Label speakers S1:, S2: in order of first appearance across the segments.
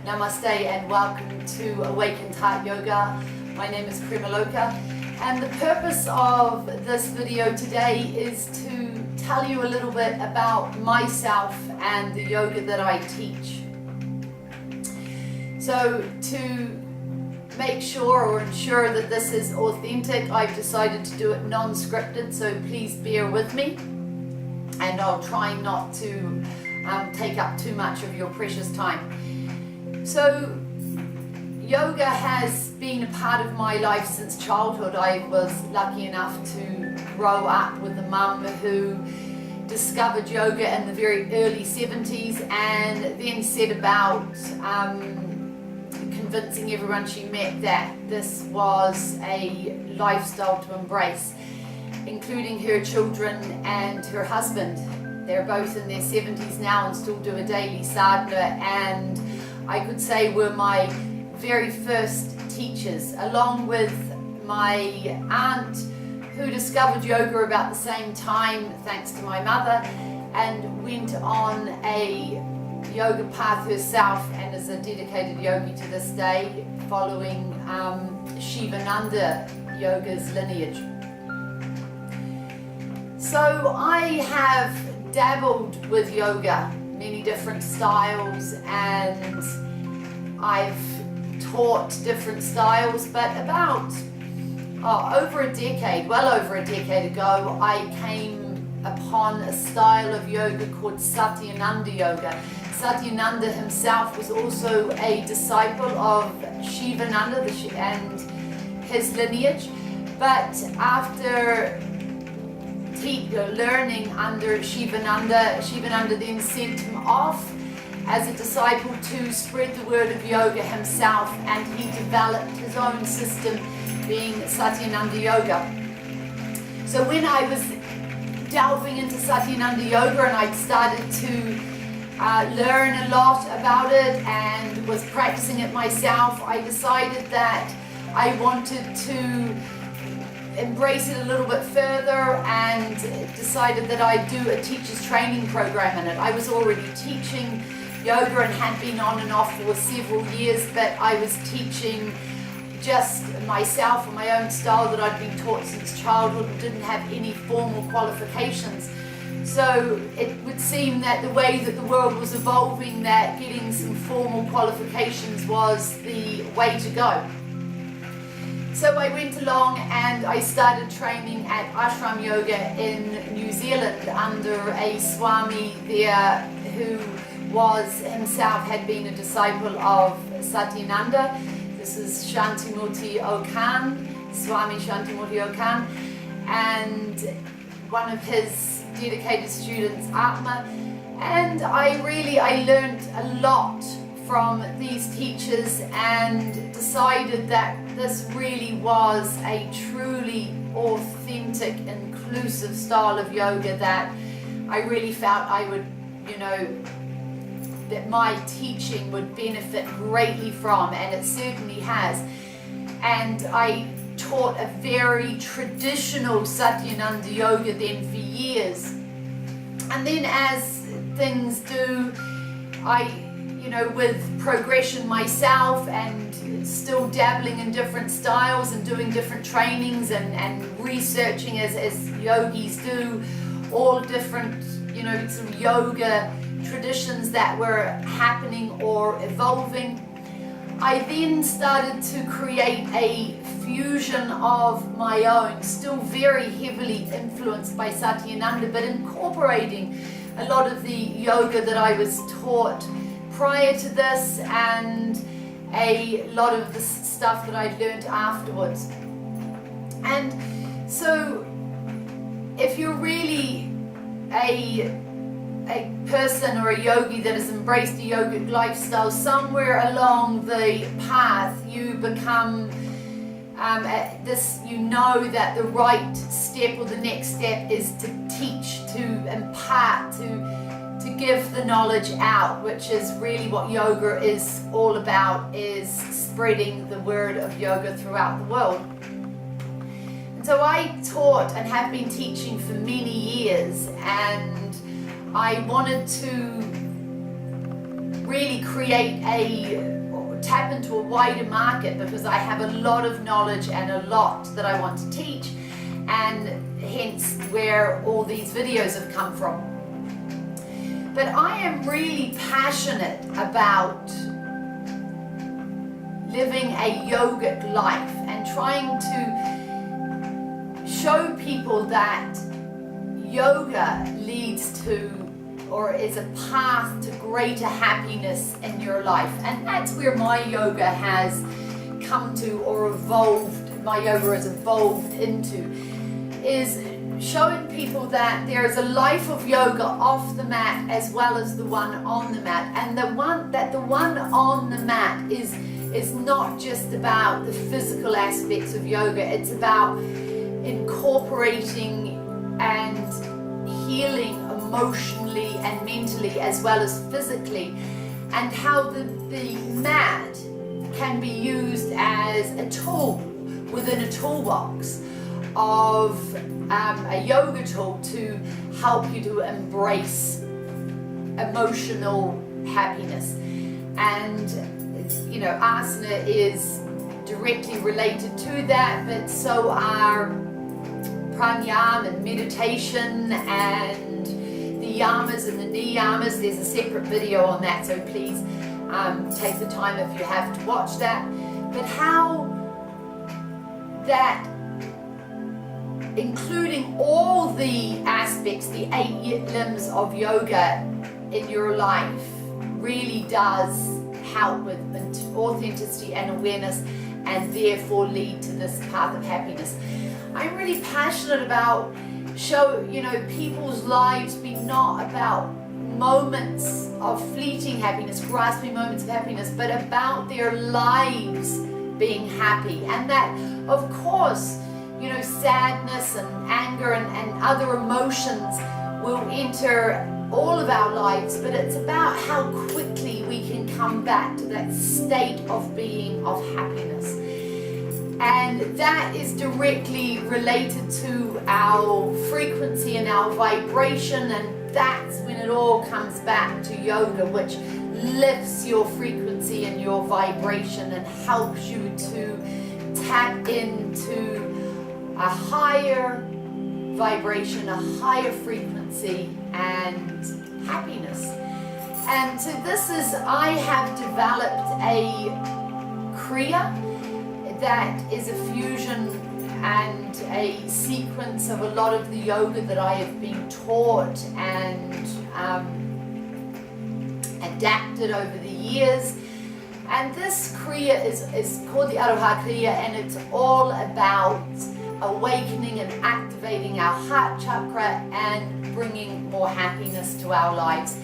S1: Namaste and welcome to Awakened Heart Yoga. My name is Premaloka, and the purpose of this video today is to tell you a little bit about myself and the yoga that I teach. So to make sure or ensure that this is authentic, I've decided to do it non-scripted, so please bear with me, and I'll try not to take up too much of your precious time. So yoga has been a part of my life since childhood. I was lucky enough to grow up with a mum who discovered yoga in the very early 70s and then set about convincing everyone she met that this was a lifestyle to embrace, including her children and her husband. They're both in their 70s now and still do a daily sadhana, and I could say were my very first teachers, along with my aunt who discovered yoga about the same time thanks to my mother and went on a yoga path herself and is a dedicated yogi to this day, following Shivananda yoga's lineage. So I have dabbled with yoga, many different styles, and I've taught different styles, but about over a decade, well over a decade ago, I came upon a style of yoga called Satyananda yoga. Satyananda himself was also a disciple of Shivananda and his lineage, but after learning under Shivananda then sent him off as a disciple to spread the word of yoga himself, and he developed his own system, being Satyananda yoga. So when I was delving into Satyananda yoga and I'd started to learn a lot about it and was practicing it myself, I decided that I wanted to embrace it a little bit further and decided that I'd do a teacher's training program in it. I was already teaching yoga and had been on and off for several years, but I was teaching just myself and my own style that I'd been taught since childhood and didn't have any formal qualifications. So it would seem that the way that the world was evolving, that getting some formal qualifications was the way to go. So I went along and I started training at ashram yoga in New Zealand under a Swami there who was himself had been a disciple of Satyananda. This is Shantimurti Okan, Swami Shantimurti Okan, and one of his dedicated students, Atma. And I learned a lot from these teachers and decided that this really was a truly authentic, inclusive style of yoga that I really felt I would, that my teaching would benefit greatly from, and it certainly has. And I taught a very traditional Satyananda yoga then for years. And then as things do, with progression myself and still dabbling in different styles and doing different trainings and researching as yogis do, all different, sort of yoga traditions that were happening or evolving, I then started to create a fusion of my own, still very heavily influenced by Satyananda, but incorporating a lot of the yoga that I was taught prior to this and a lot of the stuff that I'd learned afterwards. And so if you're really a person or a yogi that has embraced a yogic lifestyle, somewhere along the path you become that the right step or the next step is to teach, to impart, to give the knowledge out, which is really what yoga is all about, is spreading the word of yoga throughout the world. And so I taught and have been teaching for many years, and I wanted to really create a tap into a wider market, because I have a lot of knowledge and a lot that I want to teach, and hence where all these videos have come from. But I am really passionate about living a yogic life and trying to show people that yoga leads to, or is a path to, greater happiness in your life. And that's where my yoga has come to, or evolved, my yoga has evolved into, is showing people that there is a life of yoga off the mat as well as the one on the mat, and the one on the mat is not just about the physical aspects of yoga. It's about incorporating and healing emotionally and mentally as well as physically, and how the mat can be used as a tool within a toolbox of a yoga tool to help you to embrace emotional happiness. And you know, asana is directly related to that, but so are pranayama and meditation and the yamas and the niyamas. There's a separate video on that, so please take the time if you have to watch that. But how that, including all the aspects, the 8 limbs of yoga in your life, really does help with authenticity and awareness, and therefore lead to this path of happiness. I'm really passionate about people's lives be not about moments of fleeting happiness, grasping moments of happiness, but about their lives being happy. And that, of course, sadness and anger and other emotions will enter all of our lives, but it's about how quickly we can come back to that state of being of happiness. And that is directly related to our frequency and our vibration, and that's when it all comes back to yoga, which lifts your frequency and your vibration and helps you to tap into a higher vibration, a higher frequency and happiness. And so I have developed a Kriya that is a fusion and a sequence of a lot of the yoga that I have been taught and adapted over the years. And this Kriya is called the Aroha Kriya, and it's all about awakening and activating our heart chakra and bringing more happiness to our lives.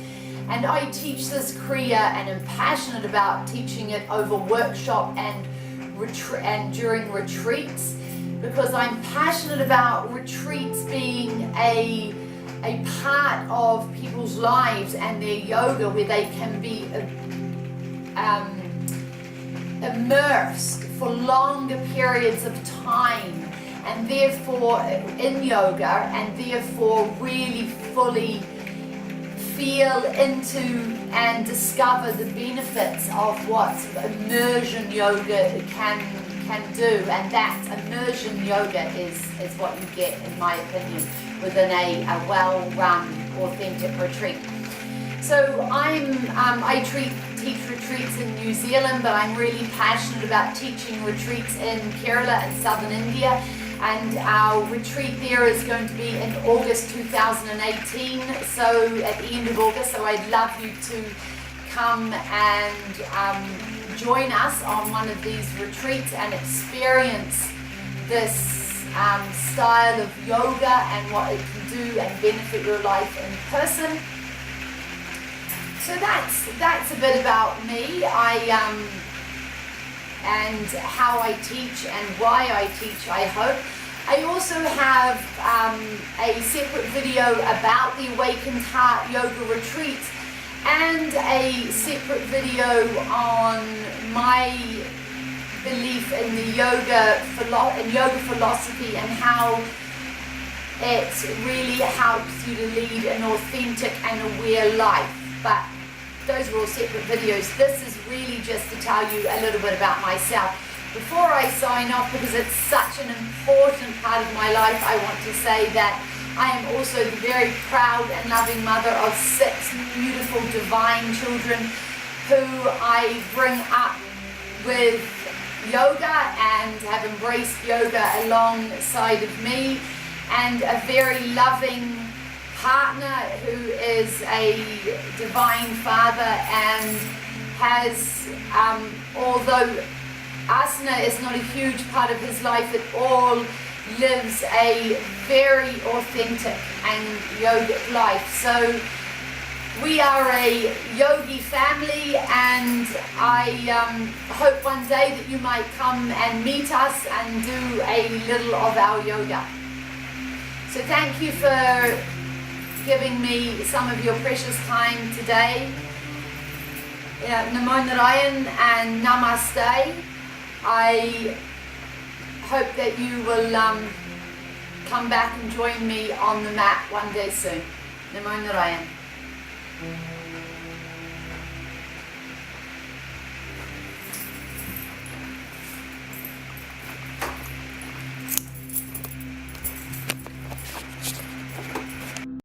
S1: And I teach this Kriya, and am passionate about teaching it over workshop and during retreats, because I'm passionate about retreats being a part of people's lives and their yoga, where they can be immersed for longer periods of time, and therefore in yoga, and therefore really fully feel into and discover the benefits of what immersion yoga can do. And that immersion yoga is what you get, in my opinion, within a well-run, authentic retreat. So I teach retreats in New Zealand, but I'm really passionate about teaching retreats in Kerala and southern India. And our retreat there is going to be in August 2018, so at the end of August. So I'd love you to come and join us on one of these retreats and experience this style of yoga and what it can do and benefit your life in person. So that's a bit about me. And how I teach and why I teach, I hope. I also have a separate video about the Awakened Heart Yoga Retreats, and a separate video on my belief in the yoga philosophy and how it really helps you to lead an authentic and aware life. But those are all separate videos. This is really just to tell you a little bit about myself. Before I sign off, because it's such an important part of my life, I want to say that I am also the very proud and loving mother of 6 beautiful divine children who I bring up with yoga and have embraced yoga alongside of me, and a very loving partner who is a divine father and has, although asana is not a huge part of his life at all, lives a very authentic and yogic life. So we are a yogi family, and I hope one day that you might come and meet us and do a little of our yoga. So thank you for giving me some of your precious time today. Namo Narayan and Namaste. I hope that you will come back and join me on the mat one day soon. Namo Narayan.